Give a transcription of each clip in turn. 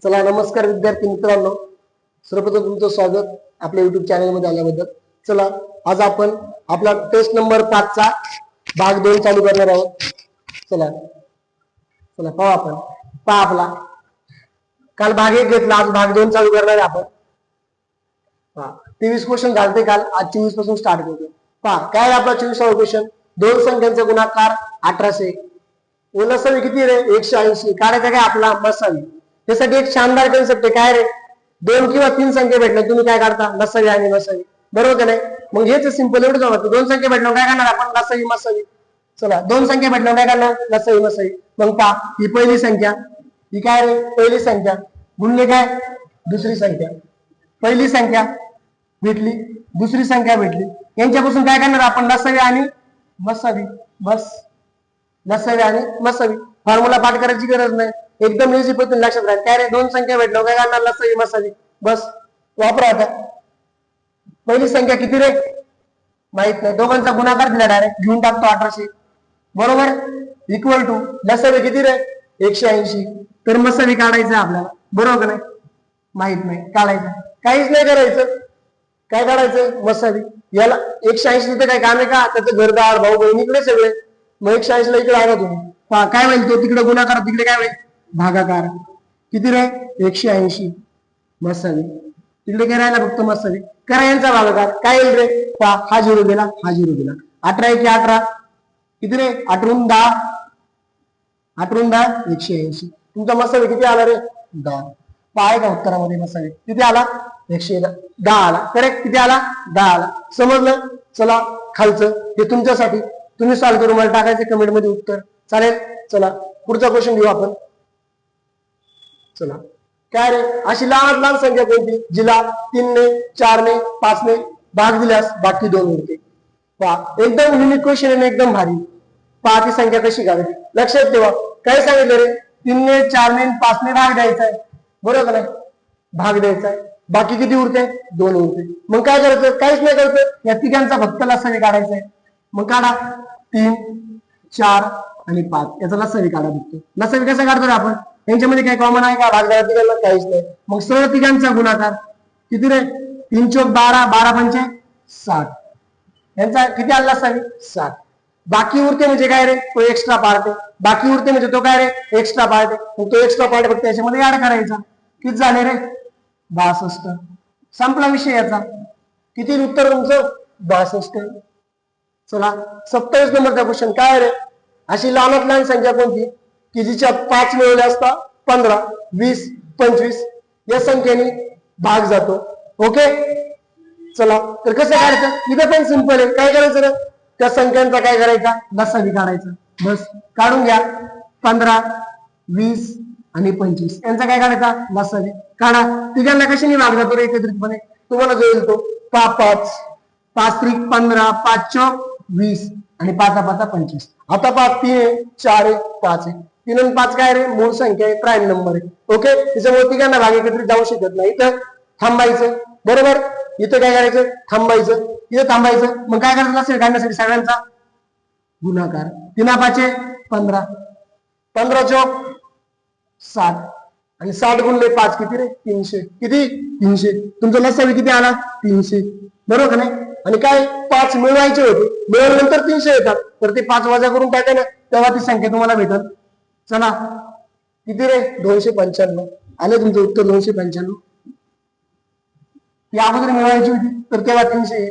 चला नमस्कार विद्यार्थी मित्रांनो, सर्वप्रथम तुमचं स्वागत आपल्या युट्यूब चॅनल मध्ये आल्याबद्दल. चला आज आपण आपला टेस्ट नंबर 5 चा भाग 2 चालू करणार आहोत. चला चला पाहू आपण. पहा आपला काल भाग 1 घेतला, आज भाग 2 चालू करणार आहे आपण. पहा 23 क्वेश्चन झालते काल, आज 24 पासून स्टार्ट करतो. पहा काय आपला 24वा क्वेश्चन, दोन संख्यांचा गुणाकार 1800. लसावी किती रे 180. काढायचा काय आपला मसावी. त्यासाठी एक शानदार कन्सेप्ट आहे. काय रे, दोन किंवा तीन संख्या भेटल्या तुम्ही काय काढता, लसावी आणि मसावी, बरोबर का नाही. मग हेच सिंपल एवढं जाऊ. दोन संख्या भेटल्यावर काय करणार आपण, लसावी मसावी. चला दोन संख्या भेटल्यावर काय करणार, लसावी मसावी. मग पहा ही पहिली संख्या, ही काय रे पहिली संख्या गुणले काय दुसरी संख्या. पहिली संख्या भेटली, दुसरी संख्या भेटली, यांच्यापासून काय करणार आपण, लसावी आणि मसावी. बस लसावी आणि मसावी. फॉर्म्युला पाठ करायची गरज नाही, एकदम इझी पद्धतीने लक्षात राहील. काय रे, दोन संख्या भेटल्या काय करणार, लसावी मसावी. बस वापरा. आता पहिली संख्या किती रे माहित नाही, दोघांचा गुणाकार दिला डायरेक्ट घेऊन टाकतो 1800 बरोबर. इक्वल टू लसावी किती रे 180. तर मसावी काढायचं आपल्याला, बरोबर का नाही. माहित नाही, काढायचं काहीच नाही करायचं. काय काढायचं, मसावी. याला 180 तिथे काय काम आहे का, त्याचं घरदार भाऊ बहिणीकडे सगळे. मग 180 ला इकडे आला तुम्ही, काय होईल तो तिकडे गुणाकार, तिकडे काय होईल भागाकार. किती रे 180 मसावी. तिकडे काय राहिला फक्त मसावी. करा यांचा भागाकार, काय येईल रे, हा झिरो गेला, हा झिरो गेला. 18 1 18 किती रे 8 10, 8 10 180. तुमचा मसावी किती आला रे 10. पाय का उत्तरामध्ये मसावी किती आला 110 आला. करेक्ट किती आला 10 आला. समजलं. चला खालचं हे तुमच्यासाठी, तुम्ही सॉल्व्ह करून मला टाकायचे कमेंट मध्ये उत्तर, चालेल. चला पुढचा क्वेश्चन घेऊ आपण. चला काय रे, अशी लहान लहान संख्या कोणती जिला 3 ने 4 ने 5 ने भाग दिल्यास बाकी 2 उरते. पहा एकदम युनिक क्वेश्चन आहे, एकदम भारी. पहा ती संख्या कशी काढायची, लक्षात ठेवा. काय सांगितलं रे, 3 ने 4 ने 5 ने भाग द्यायचा आहे, बरोबर नाही. भाग द्यायचा आहे, बाकी किती उरते 2 उरते. मग काय करायचं, काहीच नाही करायचं, या तिघांचा फक्त लसावी काढायचा आहे. मग काढा 3 4 आणि 5 याचा लसावी काढा. बघतो लसावी कसा काढतो रे आपण, यांच्यामध्ये काही कॉमन आहे का, भाग द्यायला काहीच नाही. मग सरळ तिघांचा गुणाकार किती रे, 3 चौक 12 12 पंचे 60. यांचा किती आला लसावी 7. बाकी उरते म्हणजे काय रे, तो एक्स्ट्रा पार्ट आहे. बाकी उरते म्हणजे तो काय रे एक्स्ट्रा पार्ट आहे. मग तो एक्स्ट्रा पार्ट फक्त याच्यामध्ये ऍड करायचा. किती झाले रे 62. संपला विषय याचा. किती उत्तर तुमचं 62. चला 27 नंबरचा क्वेश्चन. काय रे, अशी लहानात लहान संख्या कोणती की जिच्या 5 मिळवल्या असता 15 20 25 या संख्येने भाग जातो. ओके चला तर कसं करायचं, इथं पण सिंपल आहे. काय करायचं रे, त्या संख्यांचा काय करायचा, लसावी काढायचा. बस काढून घ्या. 15 20 आणि 25 यांचा काय काढायचा, लसावी काढा. तिघांना कशाने भाग जातो रे एकत्रितपणे, तुम्हाला जो येईल तो 5 5 3 15 5 चौक 20 आणि 5 5 25. आता 5 3 4 5 आहे. 3 आणि 5 काय रे मूळ संख्या आहे, प्राईम नंबर आहे. ओके त्याच्यामुळे तिघांना भाग एकत्रित जाऊ शकत नाही. इथं थांबायचं, बरोबर. इथं काय करायचं, थांबायचं, इथं थांबायचं. मग काय करायचं, लसावी काढण्यासाठी सगळ्यांचा गुणाकार. 3 5 15 15 चौक 60 आणि 60 गुणले 5 किती रे 300. किती 300. तुमचा लसावी किती आला 300, बरोबर का नाही. आणि काय 5 मिळवायचे होते, मिळवल्यानंतर 300 येतात, तर ते 5 वजा करून टाका ना, तेव्हा ती संख्या तुम्हाला भेटल. चला किती रे 295 आले तुमचं उत्तर 295. ती अगोदर मिळवायची होती तर तेव्हा 300,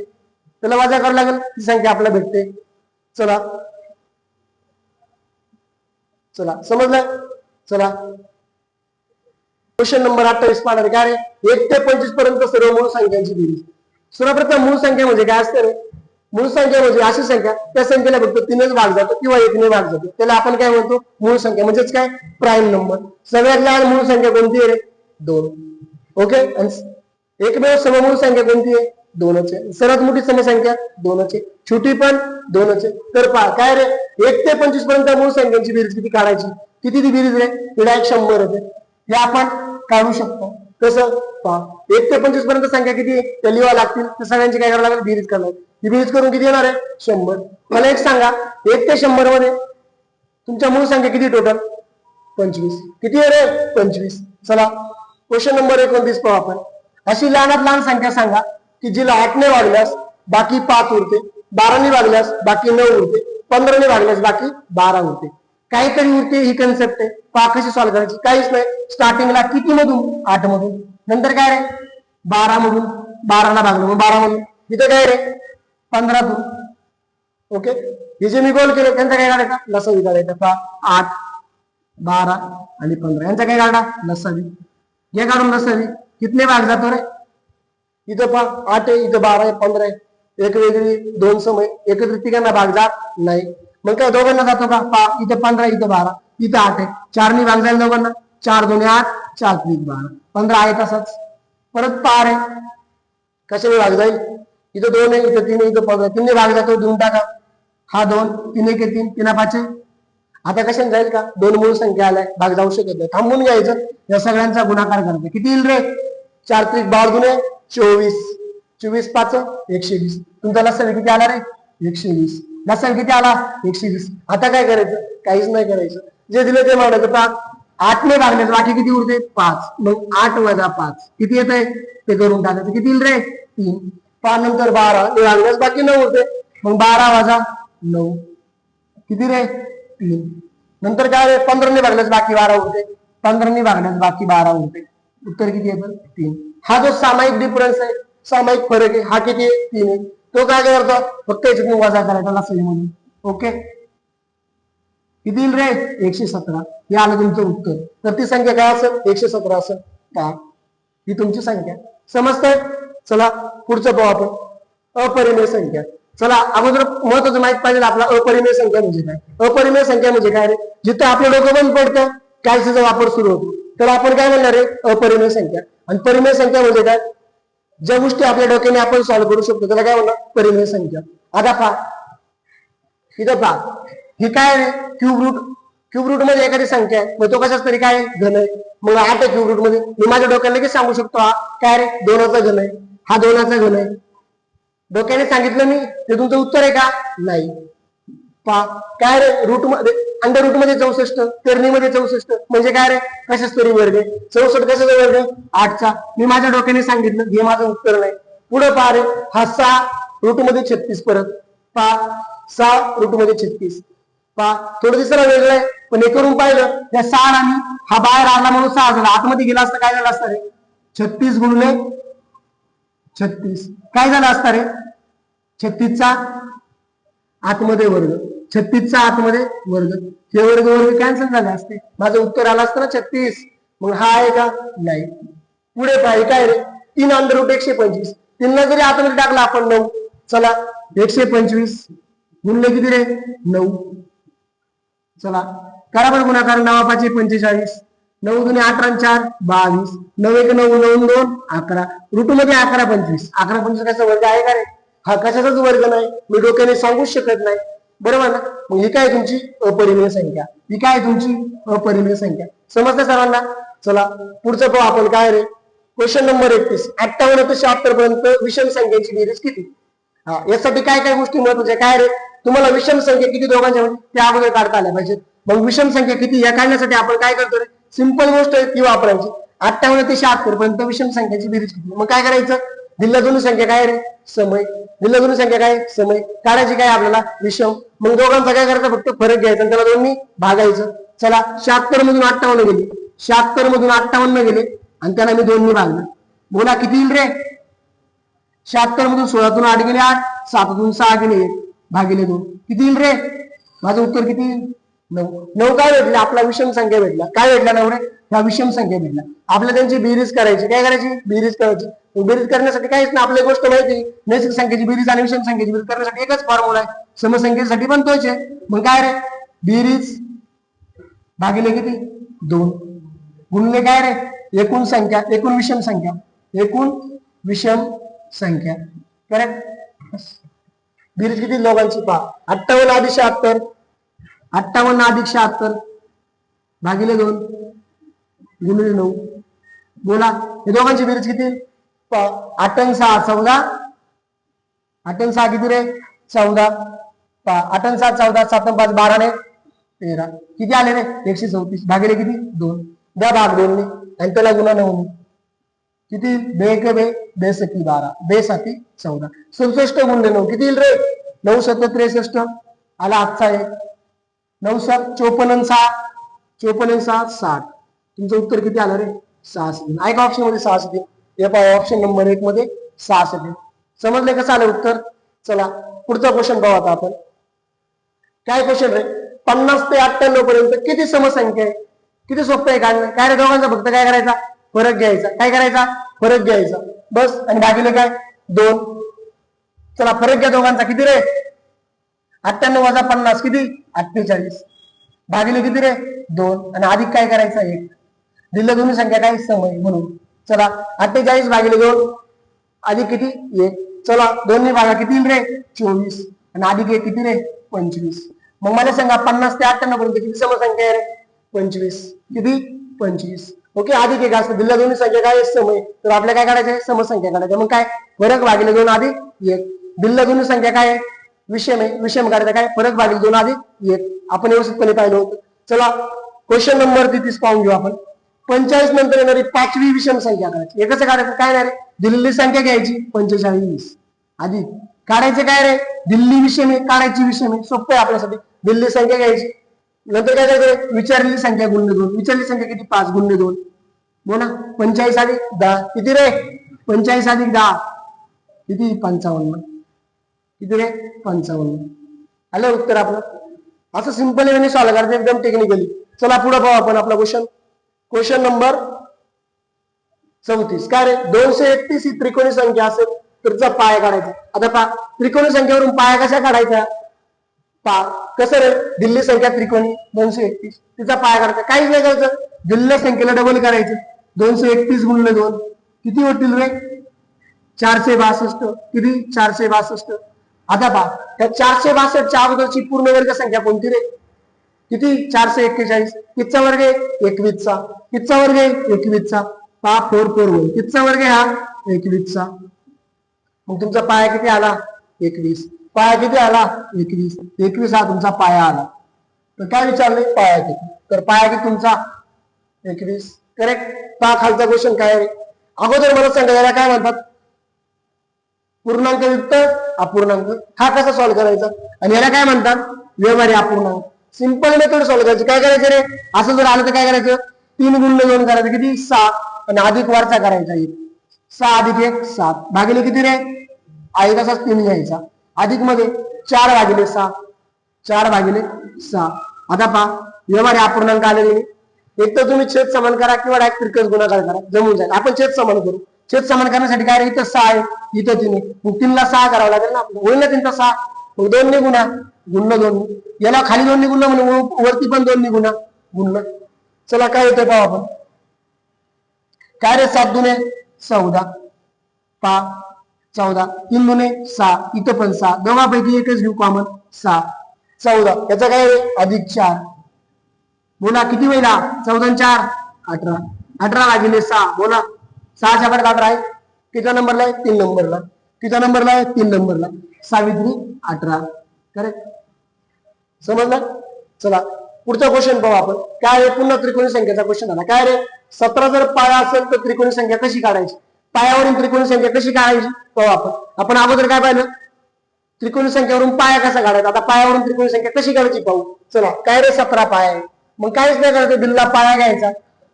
त्याला वजा करावं लागेल, ती संख्या आपल्याला भेटते. चला चला समजलं. चला क्वेश्चन नंबर 28 पाहणार. काय रे, 1 ते 25 पर्यंत सर्व मूळ संख्यांची बेरीज. सर्वप्रथम मूळ संख्या म्हणजे काय असते रे, मूळ संख्या म्हणजे अशी संख्या त्या संख्येला फक्त 3च भाग जातो किंवा 1 ने भाग जातो, त्याला आपण काय म्हणतो मूळ संख्या, म्हणजेच काय प्राईम नंबर. सगळ्यात लहान मूळ संख्या कोणती आहे रे 2. ओके एकमेव सममूळ संख्या कोणती आहे 2च आहे. सर्वात मोठी समसंख्या 2च आहे, छोटी पण 2च आहे. तर पहा काय रे, 1 ते 25 पर्यंत मूळ संख्यांची बेरीज किती काढायची, किती ती बेरीज रे, ही डायरेक्ट 100 होते. हे आपण काढू शकतो. कसं पहा, 1 ते 25 पर्यंत संख्या किती त्या लिहाव्या लागतील, तर सगळ्यांची काय करावं लागेल, बेरीज करावी. ही बेरीज करून किती येणार आहे 100. मला एक सांगा, 1 ते 100 मध्ये तुमच्या मूळ संख्या किती टोटल, 25. किती आहे रे? 25. चला क्वेश्चन नंबर 29 पाहू आपण. अशी लहानात लहान संख्या सांगा की जिला 8ने भागल्यास बाकी 5 उरते, 12ने भागल्यास बाकी 9 उरते, 15ने भागल्यास बाकी 12 उरते. काहीतरी उरते ही कन्सेप्ट आहे. पहा कशी सॉल्व्ह करायची. काहीच नाही. स्टार्टिंगला किती मधून? 8 मधून. नंतर काय रे? 12 मधून. 12ला भागलं मग 12 मधून. इथं काय रे? 15 तून. ओके. हे जे मी गोल केले त्यांचा काय काढायचा? लसावी काढायचा. पहा 8, 12 आणि 15 यांचा काय काढा? लसावी. हे काढून लसावी. कितने भाग जातो रे? इथं पहा 8 आहे, इथं 12 आहे, 15 आहे. एक वेगळी दोन समय एकत्रित तिघांना भाग जात नाही. मग काय दोघांना जातो का? पहा इथं 15, इथं 12, इथं 8 आहे. 4नी भाग जाईल दोघांना. 4 2 8, 4 3 12, 15 आहे तसाच. परत पहा रे कशाने भाग जाईल? इथं 2 आहे, इथं 3 आहे, इथं 15. 3ने भाग जातो, देऊन टाका. हा 2, 3 1 3, 3 5. आता कशाने जाईल का? 2 मूळ संख्या आलाय, भाग जाऊ शकत नाही. थांबून घ्यायचं. या सगळ्यांचा गुणाकार करायचा. किती येईल रे? 4 3 12 24. 24 5 120. तुमचा लसावी किती आला रे? 120. लसावी किती आला? 120. आता काय करायचं? काहीच नाही करायचं. जे दिलं ते मांडायचं. पहा 8ने भागल्यास बाकी किती उरते? 5. मग 8 वजा 5 किती येत आहे? ते करून टाकायचं. किती येईल रे? 3. 5 नंतर 12 ने भागल्यास बाकी 9 उरते. मग 12 वजा 9 किती रे? 3. नंतर काय रे? 15ने भागल्यास बाकी 12 उरते. 15ने भागल्यास बाकी 12 उरते. उत्तर किती येतं? 3. हा जो सामायिक डिफरन्स आहे, सामायिक फरक आहे, हा किती आहे? 3 आहे. तो काय करतो? फक्त याच्यातून वजा करायचा लसावी म्हणून. ओके. किती येईल रे? 117. हे आलं तुमचं उत्तर. तर ती संख्या काय असेल? 117 असेल. पहा ही तुमची संख्या. समजतंय? चला पुढचं पाहू आपण. अपरिमेय संख्या. चला अगोदर महत्वाचं माहित पाहिजे आपला अपरिमेय संख्या म्हणजे काय. अपरिमेय संख्या म्हणजे काय रे? जिथे आपलं डोकं बंद पडतं कॅल्सीचा वापर सुरू होतो तर आपण काय म्हणणार रे? अपरिमेय संख्या. आणि परिमेय संख्या म्हणजे काय? ज्या गोष्टी आपल्या डोक्याने आपण सॉल्व्ह करू शकतो त्याला काय म्हणणार? परिमेय संख्या. आता पहा इथं पहा ही काय रे? Cube root. क्यूब रूट मध्ये एखादी संख्या आहे, मग तो कशाच तरी काय घन आहे. मग 8 आहे क्यूब रूट मध्ये. मी माझ्या डोक्याला लगेच सांगू शकतो हा काय रे? 2चा घन आहे. हा 2चा घन आहे. डोक्याने सांगितलं मी, ते तुमचं उत्तर आहे का? नाही. पहा काय रे? रूट मध्ये अंडर रूट मध्ये 64, तेरणीमध्ये 64 म्हणजे काय रे? कशाच तरी वर्ग आहे. 64 कशाचा वर्ग? 8चा. मी माझ्या डोक्याने सांगितलं, हे माझं उत्तर नाही. पुढे पहा रे, हा 6 रूट मध्ये 36 परत. पहा 6 रूट मध्ये 36. पहा थोडं दिसायला वेगळं आहे, पण हे करून पाहिलं त्या 6 आणि हा बाहेर आला म्हणून 6 झाला. आतमध्ये गेला असता काय झालं असतं रे? 36 गुणिले 36 काय झालं असतं रे? 36चा आतमध्ये वर्ग. 36चा आतमध्ये वर्ग. हे वर्ग वर्ग कॅन्सल झाले असते. माझं उत्तर आलं असतं ना 36. मग हा आहे का? नाही. पुढे पाहिजे काय रे? 3 अंडर रूट 125. 3ला जरी आतमध्ये टाकला आपण 9. चला 125 गुणले किती रे? 9. चला करा बरं गुणाकार. 9 5 45. 9 2 18 4 22. 9 1 9 9 2 11. रूट मध्ये 11 25. 11 25 कसा वर्ग आहे का रे? हा कशाचाच वर्ग नाही. मी डोक्याने सांगूच शकत नाही. बरोबर ना? मग ही काय तुमची अपरिमेय संख्या. ही काय तुमची अपरिमेय संख्या. समजतं सर्वांना? चला पुढचं पाहू आपण. काय रे? Question number 31. 58 ते 76 पर्यंत विषम संख्यांची बेरीज किती? हा यासाठी काय काय गोष्टी महत्वाच्या? काय रे? तुम्हाला विषम संख्या किती दोघांच्या त्या अगोदर काढता आल्या पाहिजेत. मग विषम संख्या किती या काढण्यासाठी आपण काय करतो रे? सिंपल गोष्ट आहे ती वापरायची. 58 ते 76 पर्यंत विषम संख्यांची बेरीज किती? मग काय करायचं? दिल्या दोन्ही संख्या काय रे? समय. दिल्या दोन्ही संख्या काय? समय. काढायची काय आपल्याला? विषम. मग दोघांचा काय करायचं? फक्त फरक घ्यायचा आणि त्याला दोन्ही भागायचं. चला 76 मधून 58 गेली. 76 मधून 58 गेले आणि त्याला मी 2 भागलं. बोला किती येईल रे? 76 मधून 16 8 गेले 8, 7 6 गेले 1 भागिले 2 किती येईल रे? माझं उत्तर किती? 9. 9 काय भेटलं? आपला विषम संख्या भेटला. काय भेटला 9 रे? ह्या विषम संख्या भेटला. आपल्याला त्यांची बेरीज करायची. काय करायची? बेरीज करायची. बेरीज करण्यासाठी काहीच ना आपली गोष्ट माहिती. नैसर्गिक संख्येची बेरीज आणि विषम संख्येची बेरीज करण्यासाठी एकच फॉर्म्युला आहे. समसंख्येसाठी पण तोच आहे. मग काय रे? बेरीज भागिले किती? 2 गुणले काय रे? एकूण संख्या, एकूण विषम संख्या, एकूण विषम संख्या. करेक्ट. बेरीज किती दोघांची पहा. 58 अधिक 76. 58 अधिक 76 भागिले 2 गुणिले 9. बोला हे दोघांची बेरीज किती? 8 आणि 6 14. 8 आणि 6 किती रे? 14. 8 आणि 7 14. 7 आणि 5 12 ने 13 किती आले रे 134 भागिले किती 2 द्या भाग 2 ने आणि त्याला गुणा 9 किती 2 एक बे 2 सकी 12 2 साती 14 67 गुणले 9 किती येईल रे 9 7 63 आला आजचा एक 9 7 54 आणि 6 54 आणि 6 60 तुमचं उत्तर किती आलं रे 6 ऐका ऑप्शन मध्ये 6 येते हे पहा ऑप्शन नंबर 1 मध्ये 6 येते समजले कसं आलं उत्तर चला पुढचा क्वेश्चन पाहू आता आपण काय क्वेश्चन रे 50 ते 98 पर्यंत किती समसंख्या आहे किती सोपं आहे काढणं काय रे दोघांचा फक्त काय करायचा फरक घ्यायचा काय करायचा फरक घ्यायचा बस आणि भागिले काय 2 चला फरक घ्या दोघांचा किती रे 98 वजा 50 किती 48 भागिले किती रे 2 आणि अधिक काय करायचा 1 दिलं दोन्ही संख्या काय समय म्हणून चला 48 भागिले 2 अधिक किती 1 चला दोन्ही भागा किती रे 24 आणि अधिक 1 किती रे 25 मग मला सांगा 50 ते 98 पर्यंत किती समसंख्या आहे रे 25 किती 25 ओके अधिक 1 असं दिल्या दोन्ही संख्या काय समय तर आपल्याला काय करायचं समसंख्या काढायचं मग काय फरक भागिले 2 अधिक 1 दिल्या दोन्ही संख्या काय आहे विषम आहे विषम काढायचा काय फरक भागिले 2 अधिक 1 आपण व्यवस्थितपणे पाहिलं होतं चला क्वेश्चन नंबर 33 पाहून घेऊ आपण 45 नंतर येणारी 5वी विषम संख्या काढायची हे कसं काढायचं काय नाही रे दिलेली संख्या घ्यायची 45 अधिक काढायचे काय रे दिल्ली विषम आहे काढायची विषम आहे सोपं आहे आपल्यासाठी दिल्ली संख्या घ्यायची नंतर काय करायचं विचारलेली संख्या गुणले 2 विचारलेली संख्या किती 5 गुणले 2 बोला 45 अधिक 10 किती रे 45 अधिक 10 किती 55 किती रे 55 आलं उत्तर आपलं असं सिंपल वेने सॉल्व करायचं एकदम टेक्निकली चला पुढे पाहू आपण आपला क्वेश्चन नंबर 34 काय रे 231 ही त्रिकोणी संख्या असेल तर तिचा पाया काढायचा आता पहा त्रिकोणी संख्येवरून पाया कशा काढायचा कसं रे दिल्ली संख्या त्रिकोणी 231 तिचा पाया काढायचा काहीच नाही करायचं दिल्ली संख्येला डबल करायचं 231 गुणिले 2 किती होतील रे 462 किती 462 आता पहा त्या 462 च्या अगोदरची पूर्ण वर्ग संख्या कोणती रे किती 441 कितचा वर्ग आहे 21 चा कितचा वर्ग आहे 21 चा पहा 441 कितचा वर्ग आहे हा 21 चा मग तुमचा पाया किती आला 21 पाया किती आला 21 हा तुमचा पाया आला तर काय विचारले पाया किती तर पाया किती तुमचा 21 करेक्ट पहा खालचा क्वेश्चन काय आहे अगोदर मला सांगा याला काय म्हणतात पूर्णांक युक्त अपूर्णांक हा कसा सॉल्व्ह करायचा आणि याला काय म्हणतात व्यवहारी अपूर्णांक सिंपल मेथड सॉल्व्ह करायची काय करायचं रे असं जर आलं तर काय करायचं 3 गुणिले 2 करायचं किती 6 आणि अधिक वरचा करायचा 1 6 अधिक 1 7 भागिले किती रे आहे तसाच 3 घ्यायचा अधिक मध्ये 4 भागिले 6 4 भागिले 6 आता पहा व्यवहारी अपूर्णांक आलेले एक तर तुम्ही छेद समान करा किंवा डायरेक्ट तिरकस गुणाकार करा जमून जाईल आपण छेद समान करू छेद समान करण्यासाठी काय रे इथं 6 आहे इथं 3 आहे मग 3 ला 6 करावं लागेल ना होईल ना 3 चा 6 मग 2 ने गुणा गुणलं 2 याला खाली 2 ने गुणलं म्हणून वरती पण 2 ने गुणा गुणलं चला काय येतं पाहू आपण काय रे 7 दुने 14 पहा 14 3 दुने 6 इथं पण 6 दोघांपैकी एकच घेऊ कॉमन 6 14 याचा काय अधिक 4 बोला किती होईल 14 4 18 18 भागिले 6 बोला 6 च्या पट 18 आहे किती नंबरला आहे 3 नंबरला किती नंबरला आहे 3 नंबरला सावित्री 18 करेक्ट समजलं चला पुढचा क्वेश्चन पाहू आपण काय रे पुन्हा त्रिकोणी संख्येचा क्वेश्चन आला काय रे 17 जर पाया असेल तर त्रिकोणी संख्या कशी काढायची पायावरून त्रिकोणी संख्या कशी काढायची पाहू आपण अगोदर काय पाहिलं त्रिकोणी संख्येवरून पाया कसा काढायचा आता पायावरून त्रिकोणी संख्या कशी काढायची पाहू चला काय रे 17 पाया आहे मग काहीच नाही करायचं दिल्ला पाया घ्यायचा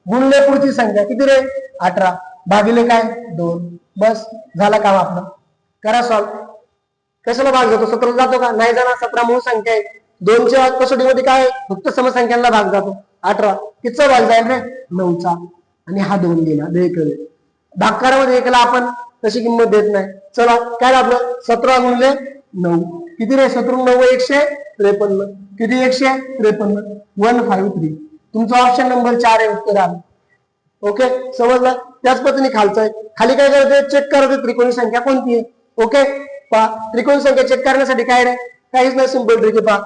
गुणले पुढची संख्या किती रे 18 भागिले काय 2 बस झाला काम आपलं करा सॉल्व कशाला भाग जातो 17 जातो का नाही जाणार 17 मूळ संख्या आहे 2 च्या कसोटीमध्ये काय फक्त समसंख्यांना भाग जातो 18 कितीचा भाग जाईल रे 9 चा आणि हा 2 गेला बेकळे भागकारामध्ये एकला आपण तशी किंमत देत नाही चला काय आपलं 17 गुणिले 9 किती रे 17 9 153 किती 153 153 तुमचा ऑप्शन नंबर 4 आहे उत्तर आलं ओके समजलं त्याच पद्धतीने खालचं आहे खाली काय करायचं चेक करायचं त्रिकोणी संख्या कोणती आहे ओके पहा त्रिकोणी संख्या चेक करण्यासाठी काय रे काहीच नाही सिंपल ट्रिक आहे पहा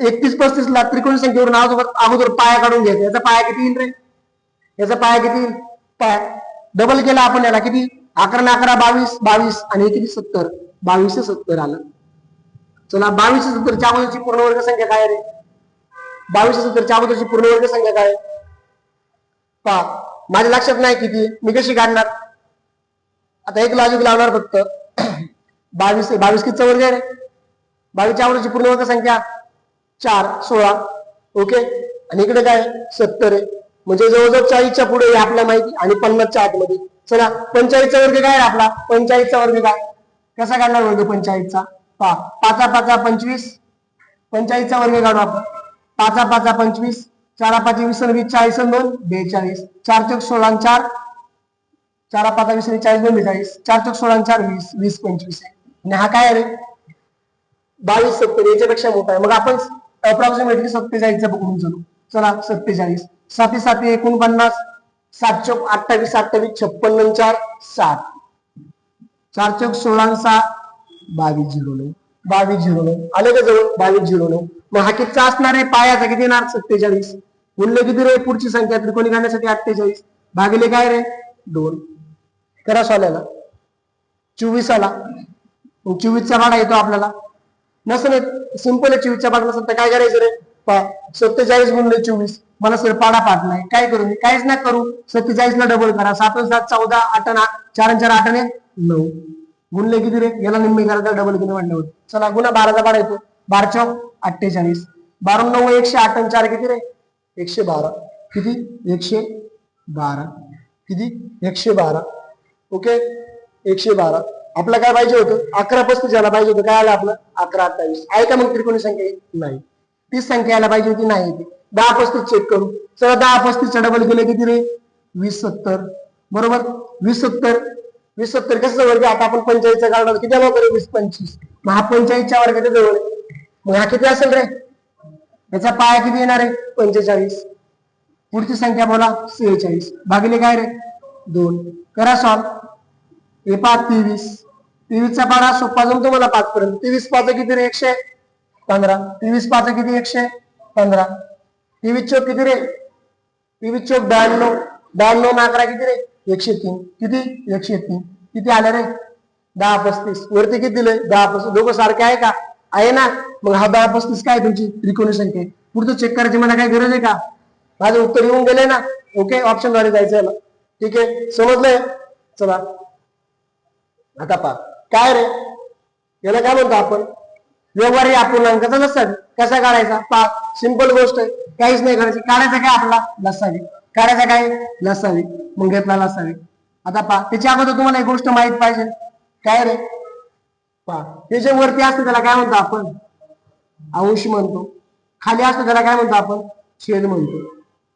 31 35 ला त्रिकोणी संख्येवरून अगोदर पाया काढून घ्यायचा याचा पाया किती येईल रे याचा पाया किती येईल पाया डबल केला आपण याला किती 11 11 22 22 आणि किती 70 22 70 आलं चला 22 70 च्या अगोदरची पूर्ण वर्ग संख्या काय रे 2270च्या अगोदरची पूर्णवर्ग संख्या काय? पहा माझ्या लक्षात नाही किती, मी कशी काढणार? आता एक लॉजिक लावणार फक्त. 22 कितीचा वर्ग आहे रे? 22च्या अगोदरची पूर्णवर्ग संख्या 4 16. ओके, आणि इकडे काय 70 आहे, म्हणजे जवळजवळ 40च्या पुढे आपल्याला माहिती आणि 50च्या आतमध्ये. चला 45चा वर्ग काय आहे आपला? 45चा वर्ग काय कसा काढणार वर्ग 45चा? पहा 5 5 25, 45चा वर्ग काढू आपण. 5 5 25, 4 5 20 20 40 2 42, 4 चौक 16 4, 4 5 20 40 2 42, 4 चौक 16 4 20 20 25 आहे. आणि हा काय आहे रे? 22 70 याच्यापेक्षा मोठा आहे. मग आपण अप्रॉक्सिमेटली 47चा बघून चलू. चला 47, 7 7 49, 7 चौक 28 28 56 4 7, 4 चौक 16 6 22 09, 22 09 आले का जवळ? 22 09. मग हा कितीचा असणार आहे? पायाचा किती येणार? 47. मूल्य किती रे? पुढची संख्या त्रिकोणी काढण्यासाठी 48 भागिले काय रे? 2. करा सॉल्व्ह. 24 आला. मग 24चा पाडा येतो आपल्याला. नसेल सिंपल 24चा पाडा नसेल तर काय करायचं रे? 47 गुणिले 24. मला सर पाडा पाठ नाही, काय करू मी? काहीच नाही करू. 47 ला डबल करा. 7 7 14 8 4 4 8 9 गुणले किती रे? याला निम्मे करायचा, डबल किती म्हणल्यावर. चला गुणा 12चा पाडा येतो. 12 चौक 48, 12 9 108 आणि 4 किती रे? 112. किती? 112. किती? 112. ओके, 112. आपलं काय पाहिजे होतं? 11 35 यायला पाहिजे होतं. काय आलं आपलं? 11 28. आहे का मग त्रिकोणी संख्या? नाही. 30 संख्या यायला पाहिजे होती, नाही येते. 10 35 चेक करू. चला 10 35 डबल केले किती रे? 20 70. बरोबर, 20 70. 20 70 कसं वर्ग? आता आपण 45चा काढणार. किती आला बरं? 20 25. मग हा 45च्या वर्गाच्या जवळ. मग हा किती असेल रे? याचा पाया किती येणार आहे? 45. पुढची संख्या बोला 46 भागिले काय रे? 2. करा सॉल्व. हे 23. 23चा पाडा सोपा जमतो मला 5 पर्यंत. 23 5 किती रे? 115. 23 5 किती? 115. 23 चौक किती रे? 23 चौक 92. 92 11 किती रे? 103. किती? 103. किती आले रे? 10 35. वरती किती दिले? 10 35. दोघं सारखे आहे का? आहे ना. मग हा 10 35 काय तुमची त्रिकोणी संख्या आहे. पुढचं चेक करायची मला काय गरज आहे का? माझं उत्तर येऊन गेले ना. ओके, ऑप्शन द्वारे जायचं आहे. ठीक आहे, समजलंय? चला आता पहा काय रे? याला काय म्हणतो आपण? व्यवहारी अपूर्णांकाचा लसावी. कसा काढायचा? पहा सिंपल गोष्ट आहे, काहीच नाही करायचं. काढायचा काय आपला? लसावी. काढायचा काय? लसावी. मग घेतला लसावी. आता पहा त्याच्या अगोदर तुम्हाला एक गोष्ट माहित पाहिजे. काय रे? पहा हे जे वरती असतं त्याला काय म्हणतो आपण? अंश म्हणतो. खाली असतो त्याला काय म्हणतो आपण? छेद म्हणतो.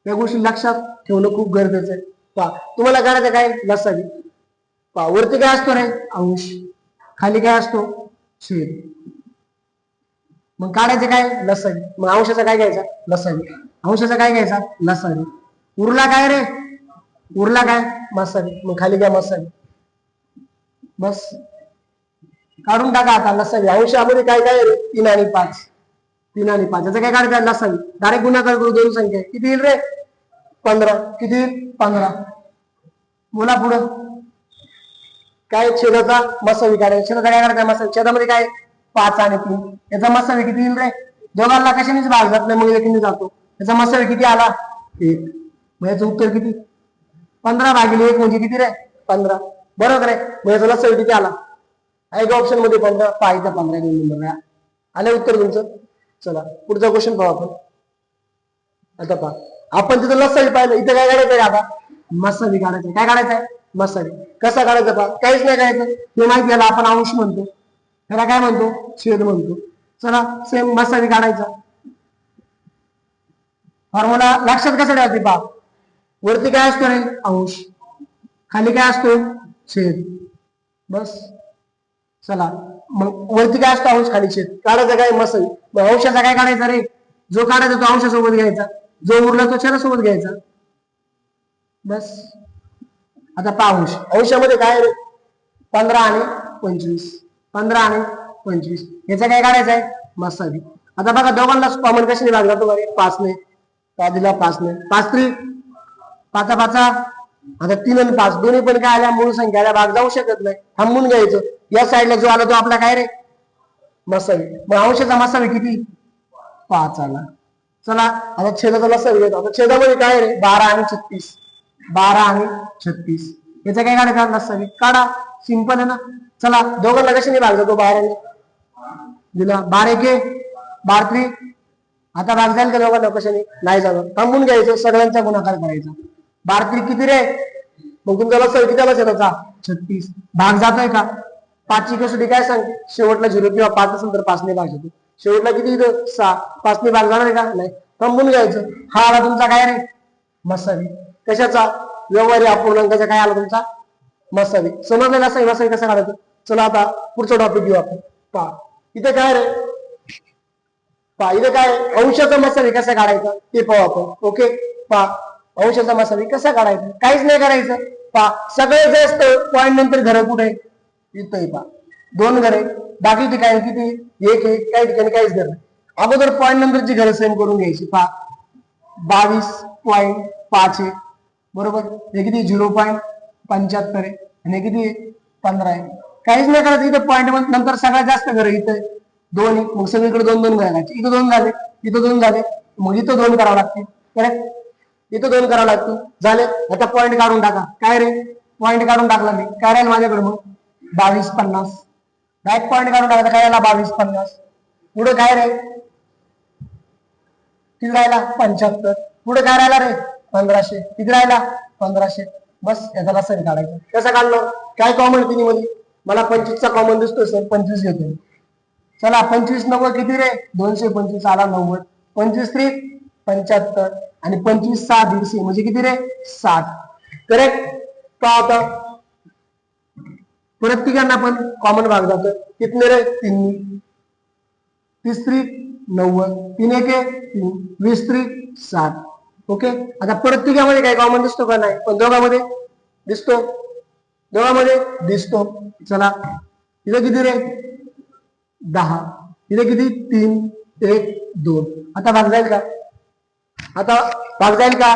या गोष्टी लक्षात ठेवणं खूप गरजेचं आहे. पहा तुम्हाला काढायचं काय? लसावी. पहा वरती काय असतो रे? अंश. खाली काय असतो? छेद. मग काढायचं काय? लसावी. मग अंशाचा काय घ्यायचा? लसावी. अंशाचा काय घ्यायचा? लसावी. उरला काय रे? उरला काय? मसावी. मग खाली काय? मसावी. बस काढून टाका आता लसावी. अंशामध्ये काय काय रे? 3 आणि 5. 3 आणि 5 याचं काय काढायचं? लसावी. डायरेक्ट गुणाकार करू दोन संख्या. किती येईल रे? 15. किती? 15. बोला पुढं. काय? छेदाचा मसावी काढायचा. छेदाचा काय काढायचा? मसावी. छेदामध्ये काय? 5 आणि 3. याचा मसावी किती येईल रे? दोघांना कशानेच भाग जात नाही, मग एकीने जातो. याचा मसावी किती आला? 1. मग याचं उत्तर किती? 15 भागिले 1 म्हणजे किती रे? 15. बरोबर आहे. मग याचा लसावी किती आला? आहे का ऑप्शन मध्ये? 15. पाहिजे 15 नंबर आलं उत्तर तुमचं. चला पुढचा क्वेश्चन पाहू आपण. आता पहा आपण तिथं लसावी पाहिलं, इथं काय काढायचंय आता? मसावी काढायचंय. काय काढायचंय? मसावी. कसा काढायचा पहा? काहीच नाही काढायचं. हे माहिती याला आपण अंश म्हणतो, त्याला काय म्हणतो? छेद म्हणतो. चला सेम मसावी काढायचा. फॉर्म्युला लक्षात कसा ठेवायचा पहा? वरती काय असतो रे? अंश. खाली काय असतो? छेद. बस. चला मग वरती काय असतो? अंश. खाली छेद. काढायचं काय? मसावी. मग अंशाचा काय काढायचा रे? जो काढायचा तो अंशासोबत घ्यायचा, जो उरला तो छेदासोबत घ्यायचा. बस. आता पहा अंश. अंशामध्ये काय रे? 15 आणि 25. 15 आणि 25 याचा काय काढायचा आहे? मसावी. आता बघा दोघांना कॉमन कशाने भाग जातो? 5 ने. का दिला? 5 ने. 5 3 5 5. आता 3 आणि 5 दोन्ही पण काय आल्या? मूळ संख्याला भाग जाऊ शकत नाही. थांबून घ्यायचं. या साईडला जो आला तो आपला काय रे? मसावी. मग अंशाचा मसावी किती? 5 आला. चला आता छेदाचा लसावी घेतो. आता छेदामध्ये काय रे 12 आणि 36, 12 आणि 36 याचा काय काढायचा लसावी काढा, सिंपल आहे ना. चला दोघांना कशाने भाग जातो 12 ने दिला 12 एके 12 आता भाग जाईल का दोघांना कशाने नाही जाणार, थांबून घ्यायचं सगळ्यांचा गुणाकार करायचा. 12 किती रे, मग तुमचा लसावी किती आला छेदाचा 36, भाग जातोय का 5 ची कसोटी काय सांगते शेवटला 0 किंवा 5 असेल तर 5 ने भाग जातो. शेवटला किती इथं 6, 5 ने भाग जाणार आहे का नाही, थांबून घ्यायचं. हा आला तुमचा काय रे मसावी, कशाचा व्यवहारी अपूर्णांकाचा काय आला तुमचा मसावी. समजलेला असा मसावी कसा काढायचं. चला आता पुढचा टॉपिक घेऊ आपण. पहा इथे काय रे, पहा इथे काय अंशाचा मसावी कसा काढायचा ते पाहू आपण. ओके पहा अंशाचा मसावी कसा काढायचा, काहीच नाही करायचं. पहा सगळ्यात जास्त पॉईंट नंतर घर कुठे इथं पहा 2 घरे, बाकी ठिकाणी किती 1 1, काही ठिकाणी काहीच घर नाही. अगोदर पॉईंट नंतरची घरं सेम करून घ्यायची. पहा 22.5 आहे बरोबर, हे किती 0.75 आहे आणि हे किती 15 आहे. काहीच नाही करायचं, इथं पॉईंट नंतर सगळ्यात जास्त घर इथं 2, मग सगळीकडे 2 2 घालायचे. इथं 2 झाले, इथं 2 झाले, मग इथं 2 करावं लागते. करेक्ट, इथं 2 करावं लागते. झाले, आता पॉईंट काढून टाका. काय रे पॉईंट काढून टाकला मी, काय राहील माझ्याकडे मग 22.50. डायरेक्ट पॉईंट काढून टाकायचा, काय राहिला 22.50. पुढे काय रे किती राहिला 75. पुढे काय राहिला रे 1500. किती राहिला 1500. बस याचा लसावी काढायचा. कसं काढलं, काय कॉमन तिन्ही मध्ये मला 25 चा कॉमन दिसतोय सर, 25 घेतोय. चला 25 नको किती रे 225 आला 90, 25 3 75 आणि 25 6 150 म्हणजे किती रे 60. करेक्ट. का होता परत तिघांना पण कॉमन भाग जातो. कितने रे 3, 30 3 90, 3 1 3, 20 3 60. ओके आता परत तिघांमध्ये काय कॉमन दिसतो का नाही, पण दोघांमध्ये दिसतो, दोघांमध्ये दिसतो. चला इथं किती रे 10, इथे किती 3 1 2. आता भाग जाईल का, आता भाग जाईल का,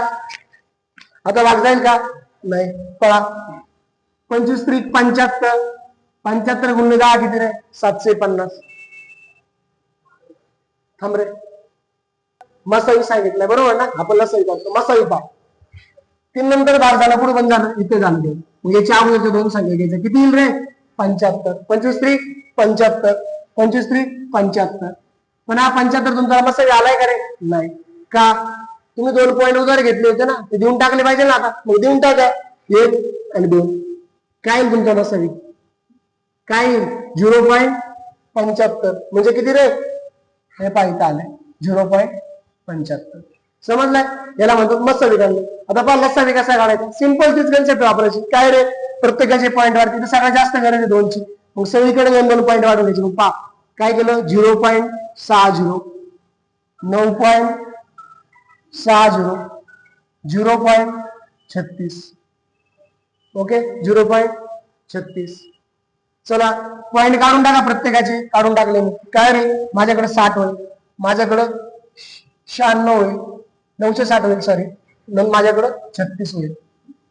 आता भाग जाईल का नाही. पहा 25 3 75, 75 गुणिले 10 किती रे 750. थांब रे, मसावी सांगितलंय बरोबर ना, आपण लसावी काढतो. मसावी पहा 3 नंतर भाग झाला, पुढे पण झालं, इथे झालं. मग याच्या अगोदरच्या 2 संख्या घ्यायच्या, किती येईल रे 75. 25 3 75, 25 3 75. पण हा 75 तुमचा मसावी आलाय का रे नाही. का तुम्ही 2 पॉईंट उधार घेतले होते ना, ते देऊन टाकले पाहिजे ना. आता मग देऊन टाका 1 आणि 2. काय येईल तुमचा मसावी, काय येईल 0.75 म्हणजे किती रे, हे पाहिजे आलंय 0.75. समजलाय, याला म्हणतात मसावी काढणे. आता पहा लसावी कसा काढायचा, सिंपल तीच कन्सेप्ट वापरायची. काय रे प्रत्येकाचे पॉईंट वाढते, सगळ्यात जास्त गरज आहे 2 ची, मग सगळीकडे 2 2 पॉईंट वाढून घ्यायचे. मग पहा काय केलं 0.60, 9.60, 0.36. ओके 0.36. चला पॉईंट काढून टाका, प्रत्येकाचे काढून टाकले मी. काय रे माझ्याकडे 60 होईल, माझ्याकडं 96 होईल, 960 होईल सॉरी, माझ्याकडं 36 होईल.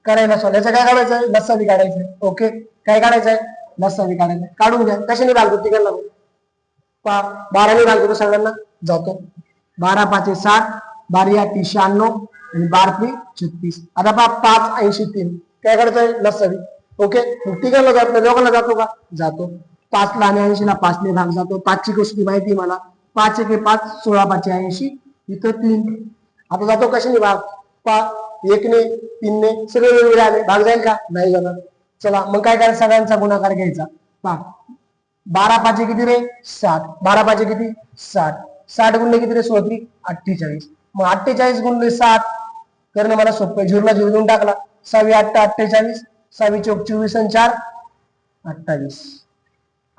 करायला सॉल्व याचं काय काढायचंय लसावी काढायचंय. ओके काय काढायचंय लसावी काढायचंय, काढून घ्या. कशाने घालतो तिकडला 12 ने घालतो सगळ्यांना जातो. 12 5 60, 12 8 96 आणि 12 3 36. आता पहा 5 80 3 काय काढतोय लसावी. ओके तिघांना जात नाही, दोघांना जातो का जातो. 5 ला आणि 80 ला 5 ने भाग जातो. 5 ची गोष्टी माहिती मला, 5 1 5, 16 5 80, इथं 3. आता जातो कशाने भाग, 1 ने 3 ने सगळे वेगवेगळे आले, भाग जाईल का नाही जाणार. चला मग काय करायचं, सगळ्यांचा गुणाकार घ्यायचा. पहा 12 5 किती रे 60, 12 5 किती 60, 60 गुणले किती रे 16 48. मग 48 गुणले 60 करणं मला सोपं, झिरोला 0 देऊन टाकला. 6 8 48, 6 चौक 24 आणि 4 28,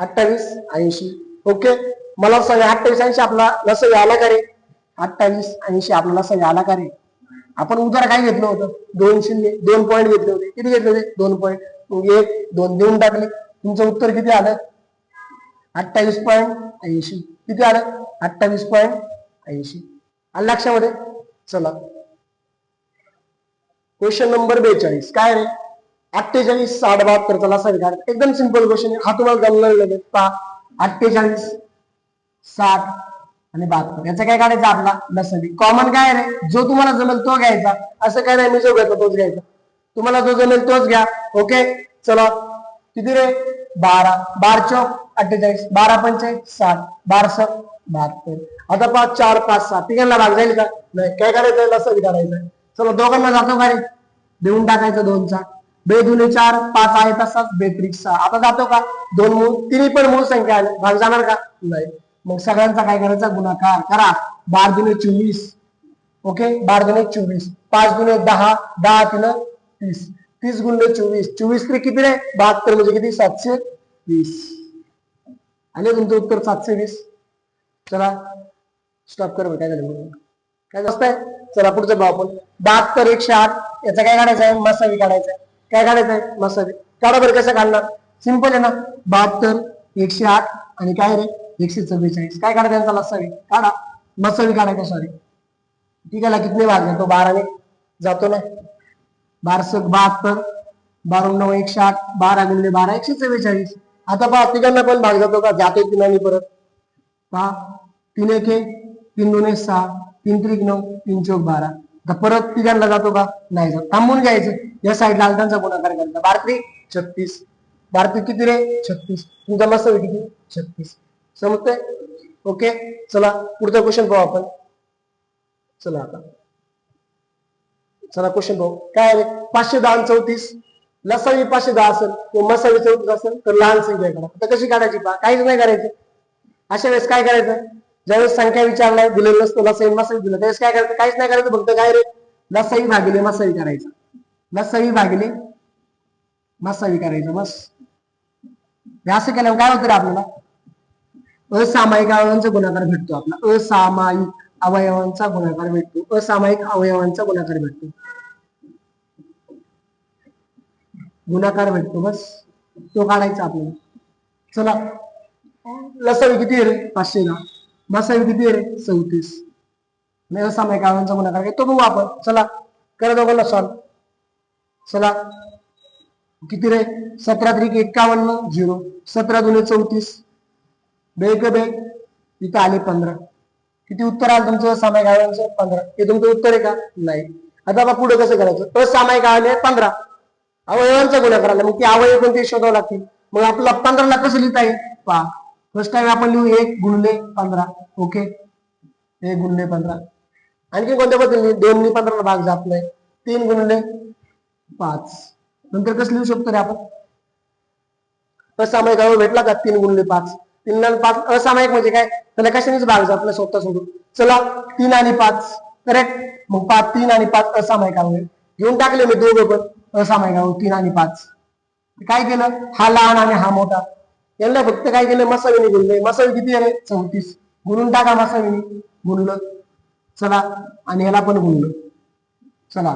28 80. ओके मला सांगा 28 80 आपला लसावी आला का रे, 28 80 आपला लसावी आला का रे. आपण उदाहरण काय घेतलं होतं 2 शून्य 2 पॉईंट घेतले होते, किती घेतले होते 2 पॉईंट, मग 1 2 देऊन टाकले. तुमचं उत्तर किती आलं 28.80. किती आलं 28.80. आलं लक्षामध्ये. चला क्वेश्चन नंबर 42. काय रे 48 60 72 चला लसावी काढ. एकदम सिंपल क्वेश्चन आहे हा, तुम्हाला जमणार लगेच. पहा 48 60 आणि 72. याचा काय काढायचा आपला लसावी. कॉमन काय रे, जो तुम्हाला जमेल तो घ्यायचा, असं काय नाही मी जो घेतला तोच घ्यायचा, तुम्हाला जो जमेल तोच घ्या. ओके चला किती रे 12, 12 चौक 48, 12 पंचे 60, 12 7 72. आता 5 4 5 6 तिघांना भाग जाईल का नाही, काय करायचं लसावी काढायचं. चला दोघांना जातो का रे, देऊन टाकायचं 2चा. 2 दुने 4 5 आहे तसाच 2 त्रिक 6. आता जातो का, 2 मूळ तिन्ही पण मूळ संख्या आल्या, भाग जाणार का नाही. मग सगळ्यांचा काय करायचा गुणाकार करा. 12 दुने 24. ओके 12 दुने 24, 5 दुने 10, 10 3 30, 30 गुणिले 24, 24 त्रिक किती रे 72 म्हणजे किती 720. आणि तुमचं उत्तर 720. चला स्टॉप कर. काय झालं काय जास्त आहे. चला पुढचं भाव आपण 72 108. याचा काय काढायचं आहे मसावी काढायचा आहे. काय काढायचं आहे मसावी. काढा बरं कसं काढणार, सिंपल आहे ना. 72 108 आणि काय रे 144. काय काढायचं यांचा लसावी काढा, मसावी काढायचा सॉरी. ठीक आहे ना, कितने भाग जातो 12 ने जातो ना. 12 72, 12 9 108, 12 गुणिले 12 144. आता पहा तिघांना पण भाग जातो का, जातो तिघांनी परत. पहा 3 1 3 2 6, 3 त्रिक 9, 3 चौक 12. आता परत तिघांना जातो का नाही जात, थांबून घ्यायचं. या साईडला आलतांचा गुणाकार करायचा. 12 त्रिक 36, 12 त्रिक किती रे 36. तुमचा मसावी किती 36. समजतंय. ओके चला पुढचा क्वेश्चन पाहू आपण. चला आता चला क्वेश्चन पाहू. काय रे 510 34. लसावी 510 असेल किंवा मसावी 34 असेल तर लहान संख्या काढा. आता कशी काढायची पहा, काहीच नाही करायचं. अशा वेळेस काय करायचं, ज्यावेळेस संख्या विचारलाय दिलेलं नसतं लसावी मसावी दिलं त्यावेळेस काय करायचं, काहीच नाही करायचं. फक्त काय रे लसावी भागिले मसावी करायचं. लसावी भागिले मसावी करायचं बस. असं केल्यावर काय होतं रे आपल्याला असामायिक अवयवांचा गुणाकार भेटतो. आपला असामायिक अवयवांचा गुणाकार भेटतो. असामायिक अवयवांचा गुणाकार भेटतो. गुणाकार भेटतो बस, तो काढायचा आपल्याला. चला लसावी किती आहे रे 510, मसावी किती आहे रे 34. असामायिक अवयवांचा गुणाकार तो बघू आपण. चला करा दोघांना सॉल्व. चला किती रे 17 त्रिक 51 0, 17 दुने 34, बेग बेग इथं आले 15. किती उत्तर आलं तुमचं असामायिक अवयवांचं 15. हे तुमचं उत्तर आहे का नाही. आता बघा पुढे कसं करायचं. असामायिक अवयव 15 अवयवांचा गुणाकार आला, मग ती अवयव कोणते शोधावं लागतील. मग आपला 15 ला कसं लिहिता येईल पहा. फर्स्ट टाइम आपण लिहू 1 गुणिले 15. ओके 1 गुणिले 15. आणखी कोणत्या पद्धतीने 2 ने 15 ला भाग जात नाही. 3 गुणिले 5. नंतर कसं लिहू शकतो रे आपण असामायिक अवयव भेटला का 3 गुणिले 5. 3 आणि 5 असामायिक म्हणजे काय, त्याला कशानेच भाग जात नाही स्वतः सोडून. चला 3 आणि 5 करेक्ट. मग 5 3 आणि 5 असामायिक अवयव घेऊन टाकले मी दोघं पण असामायिक अवयव 3 आणि 5. काय केलं, हा लहान आणि हा मोठा यांना फक्त काय केलं मसावीने गुणले. मसावी किती आहे 34. गुणून टाका मसावीने. गुणलं चला आणि याला पण गुणलं. चला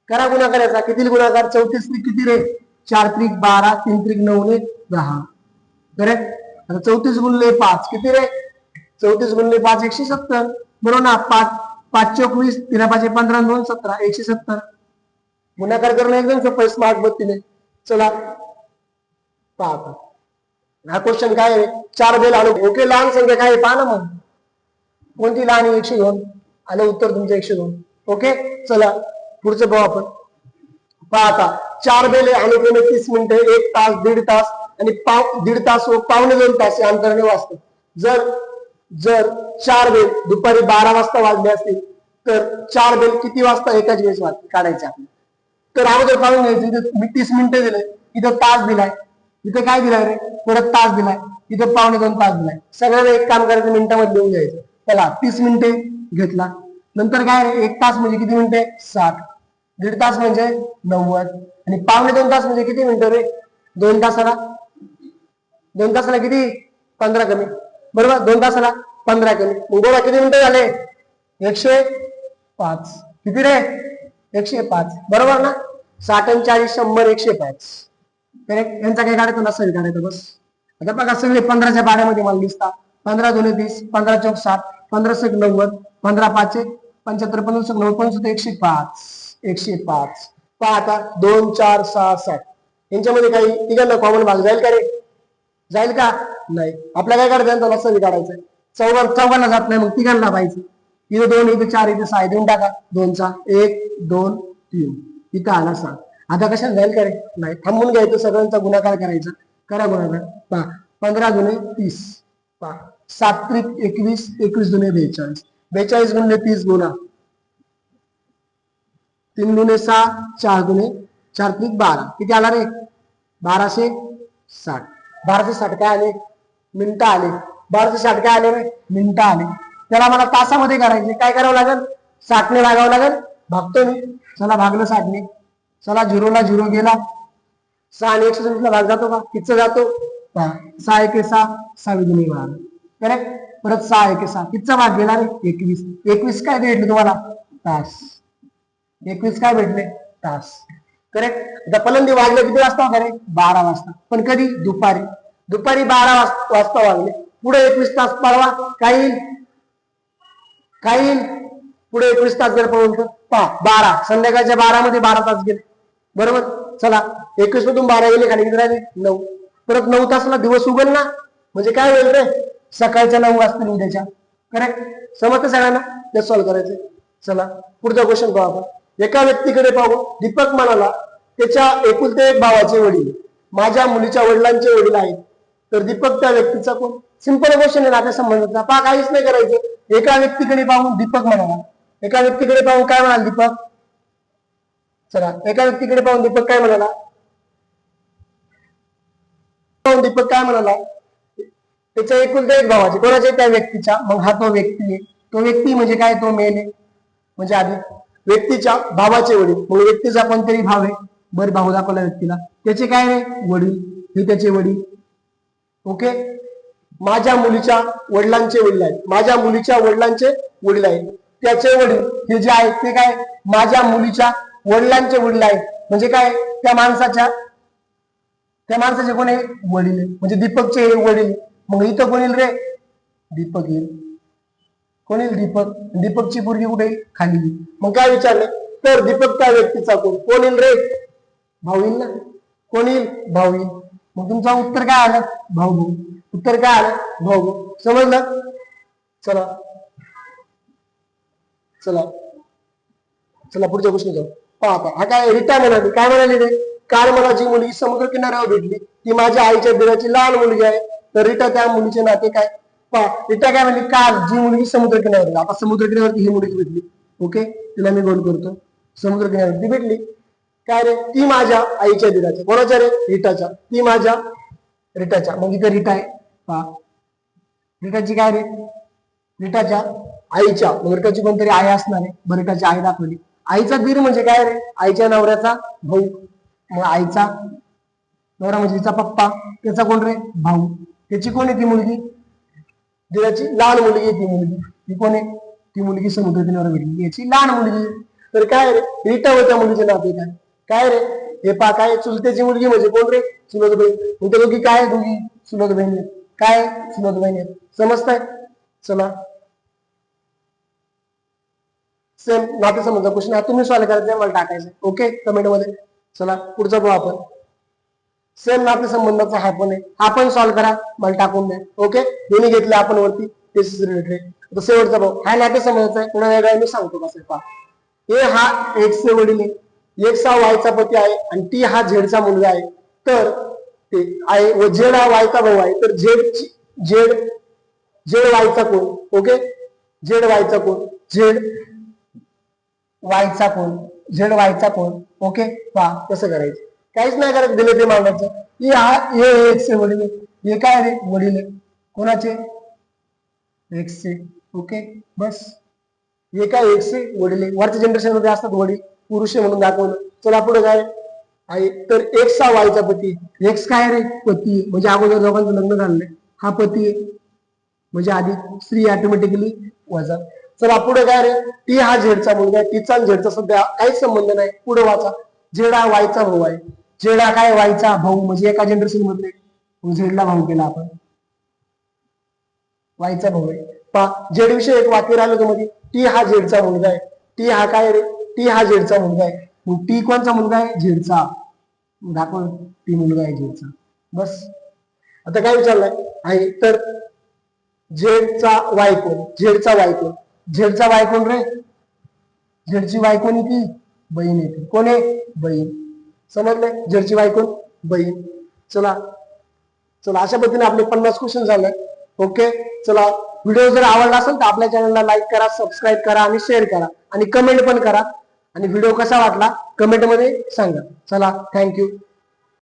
करा गुणाकाराचा. किती गुणाकार 34 त्रिक किती रे 4 त्रिक 12, 3 त्रिक 9 ने 10. करेक्ट. आता 34 गुणले 5 किती रे 34 गुणले 5 170. बरोबर ना. 5 5 चौक 20, 3 5 15 2 17 170. गुणाकार करणं एकदम सोपं स्मार्ट पद्धतीने. चला पहा हा क्वेश्चन काय आहे 4 बेल आलो. ओके लहान संख्या काय पहा ना. मग कोणती लहान 102 आलं उत्तर तुमचं 102. ओके चला पुढचं पाहू आपण. पहा आता 4 बेल अनुक्रमे 30 मिनिटे 1 तास 1.5 तास आणि 1.5 तास व 1.25 तास या अंतराने वाजतात. जर 4 बेल दुपारी 12 वाजता वाजले असतील तर 4 बेल किती वाजता एकाच वेळेस काढायचे आपण. तर अगोदर काढून घ्यायचं. इथं मी 30 मिनिटं दिले, इथं तास दिलाय, इथं काय दिलाय रे परत तास दिलाय, इथं 1.25 तास दिलाय. सगळ्यांना एक काम करायचं मिनिटामध्ये लिहून घ्यायचं. चला 30 मिनिटे घेतला. नंतर काय रे 1 तास म्हणजे किती मिनिटे 60, 1.5 तास म्हणजे 90 आणि 1.25 तास म्हणजे किती मिनिटं रे 2 तासाला. 2 तासाला किती 15 कमी बरोबर. 2 तासाला 15 कमी. मग बघा किती मिनिटं झाले 105. किती रे 105 बरोबर ना. 60 40 100 105. करेक्ट. यांचा काय काढायचं लसावी काढायचं बस. आता बघा सगळे 15च्या पाड्यामध्ये मला दिसतात. 15 2 30, 15 चौक 60, 15 6 90, 15 5 75, 15 6 90, 15 105 105. पहा आता 2 4 6 7 यांच्यामध्ये काही तिघांना कॉमन भाग जाईल का रे. जाईल का नाही. आपल्याला काय काढायचं लसावी काढायचं. चौघांना जात नाही, मग तिघांना पाहिजे. इथे 2, इथे 4, इथे 6, देऊन टाका 2चा 1 2 3, इथं आला 6. आता कशाला जाईल का रे? नाही, थांबून घ्यायचं, सगळ्यांचा गुणाकार करायचा. करा गुणाकार. पहा 15 दुणे 30, पहा 7 त्रिक 21, 21 दुणे 42, 42 गुणिले 30 गुणा 3 दुणे 6, 4 दुणे 4 त्रिक 12, किती आला रे? 1260. 1260 काय आले? मिनिटं आले. 1260 काय आले रे? मिनिटं आले. त्याला मला तासामध्ये करायचे. काय करावं लागेल? 60 ने भागावं लागेल. भागतो मी. चला भागलं 60 ने. चला 0 ला 0 गेला. 6 आणि 120 ला भाग जातो का? किती जातो? 6 1 6, 6 दुणे 12. करेक्ट. परत 6 1 6, कितीचा भाग गेला रे? 21. 21 काय भेटले तुम्हाला? तास. 21 काय भेटले? तास. करेक्ट. आता पलंदी वाजले किती वाजता रे? 12 वाजता. पण कधी? दुपारी. दुपारी 12 वाजता वाजले. पुढे 21 तास पळवा. काय येईल? पुढे 21 तास जर पळवलं तर 12. संध्याकाळच्या 12 मध्ये 12 तास गेले. बरोबर. चला 21 मधून 12 गेले, खाली किती राहिले? 9. परत 9 तासाला दिवस उगल ना, म्हणजे काय होईल रे? सकाळच्या 9 वाजतील उद्याच्या. करेक्ट. समजतं सगळ्यांना? ते सॉल्व्ह करायचं. चला पुढचा क्वेश्चन पाहू आपण. एका व्यक्तीकडे पाहू. दीपक म्हणाला, त्याच्या एकुलते एक भावाचे वडील माझ्या मुलीच्या वडिलांचे वडील आहेत, तर दीपक त्या व्यक्तीचा कोण? सिंपल क्वेश्चन आहे, नात्या संबंधाचा. पहा काहीच नाही करायचं. एका व्यक्तीकडे पाहून दीपक म्हणाला. एका व्यक्तीकडे पाहून काय म्हणाल दीपक? चला एका व्यक्तीकडे पाहून दीपक काय म्हणाला? दीपक काय म्हणाला? त्याच्या एकुलत्या एक भावाचे. कोणाचे? त्या व्यक्तीच्या. मग हा तो व्यक्ती आहे. तो व्यक्ती म्हणजे काय? तो मेल आहे. म्हणजे आधी व्यक्तीच्या भावाचे वडील. मग व्यक्तीचा कोणतरी भाव आहे. बरं भाऊ दाखवला व्यक्तीला. त्याचे काय रे? वडील. हे त्याचे वडील. ओके. माझ्या मुलीच्या वडिलांचे वडील आहेत. माझ्या मुलीच्या वडिलांचे वडील आहेत. त्याचे वडील हे जे आहेत ते काय? माझ्या मुलीच्या वडिलांचे वडील आहेत. म्हणजे काय? त्या माणसाचे कोण आहे? वडील आहे. म्हणजे दीपकचे वडील. मग इथं कोण येईल रे? दीपक येईल. कोण येईल? दीपक. दीपकची पोरगी कुठे? खाली. मग काय विचारले? तर दीपक त्या व्यक्तीचा कोण येईल रे? भाऊ येईल ना. कोण येईल? भाऊ येईल. मग तुमचं उत्तर काय आलं? भाऊ. उत्तर काय आलं? भाऊ. समजलं? चला चला चला पुढच्या गोष्टी जाऊ. पहा हा काय? रीता म्हणाली. काय म्हणाली रे? काल मला जी मुलगी समुद्र किनाऱ्यावर भेटली ती माझ्या आईच्या दिराची लहान मुलगी आहे, तर रीता त्या मुलीचे नाते काय? पहा रीता काय म्हणली? काल जी मुलगी समुद्र किनाऱ्यावर. आता समुद्र किनाऱ्यावरती ही मुलगी भेटली. ओके. तिला मी गोल करतो. समुद्र किनाऱ्यावरती भेटली. काय रे? ती माझ्या आईच्या दिराची. कोणाच्या रे? रीटाच्या. ती माझ्या रीटाच्या. मग इथे रीटा आहे. पहा रीटाची काय रे? रीटाच्या आईच्या. मग रीटाची कोणतरी आई असणार आहे. बरं रीटाची आई दाखवली. आईचा दीर म्हणजे काय रे? आईच्या नवऱ्याचा भाऊ. मग आईचा नवरा म्हणजे तिचा पप्पा. त्याचा कोण रे? भाऊ. त्याची कोण आहे ती मुलगी? दिराची लहान मुलगी आहे ती मुलगी. ती कोण आहे? ती मुलगी समुद्र किनाऱ्यावर भेटली. याची लहान मुलगी. तर काय रे? रीटा व त्या मुलीचे नाते काय? काय रे? हे पा काय? चुलत्याची मुलगी म्हणजे कोण रे? चुलत बहीण. मग दोघी काय? दोघी चुलत बहीण. काय? चुलत बहीण. समजताय? चला सेम नाते समजा क्वेश्चन तुम्ही सॉल्व्ह करायचं, मला टाकायचं. ओके कमेंट मध्ये. चला पुढचा पाहू आपण. सेम नाते संबंधाचा हा पण आहे. हा पण सॉल्व्ह करा, मला टाकून द्या. ओके. दोन्ही घेतले आपण वरती. तेच रिलेटेड. आता शेवटचा भाऊ हा नाते संबंधाचा आहे. पुन्हा वेगळा मी सांगतो कसं आहे. पहा ए हा एक्सचे वडील आहे. एक्स हा वायचा पती आहे आणि टी हा झेडचा मुलगा आहे. तर ते आहे व झेड हा वायचा भाऊ आहे. तर झेड वायचा कोण? ओके. झेड वायचा कोण? झेड वायचा कोण? झेड वायचा कोण? ओके. पहा कसं करायचं. काहीच नाही करायचं. दिले ते मागायचं. हे एक्सचे वडील आहे. हे काय रे? वडील आहे. कोणाचे? एक्सचे. ओके बस. हे काय? एक्सचे वडील आहे. वरच्या जनरेशन मध्ये असतात वडील. पुरुष म्हणून दाखवलं. चला पुढे काय आहे? तर एक्स हा वायचा पती. एक्स काय रे? पती. म्हणजे अगोदर दोघांचं लग्न झालंय. हा पती आहे. म्हणजे आधी स्त्री ऑटोमॅटिकली वजा. चला पुढे काय रे? टी हा झेडचा मुलगा आहे. टीचा आणि झेडचा सध्या काहीच संबंध नाही. पुढे वाचा. झेड हा वायचा भाऊ आहे. झेड हा काय? वायचा भाऊ. म्हणजे एका जनरेशन मधले. झेडला भाऊ केला आपण. वायचा भाऊ आहे. पहा झेड विषयी एक वाक्य राहिलं होतं. टी हा झेडचा मुलगा आहे. टी हा काय रे? टी हा झेडचा मुलगा आहे. मग टी कोणचा मुलगा आहे? झेडचा. दाखव टी मुलगा आहे झेडचा. बस. आता काय विचारलंय आहे? तर झेडचा वाय कोण? झेडचा वाय कोण? झेडचा वाय कोण रे? झेडची वाय कोण येते? बहीण येते. कोण आहे? बहीण. समजलंय? झेडची वाय कोण? बहीण. चला चला अशा पद्धतीने आपले 50 क्वेश्चन झाले. ओके, चला व्हिडिओ जर आवडला असेल तर आपल्या चॅनलला लाईक करा, सबस्क्राईब करा आणि शेअर करा आणि कमेंट पण करा. आणि व्हिडिओ कसा वाटला कमेंट मध्ये सांगा. चला, थँक्यू.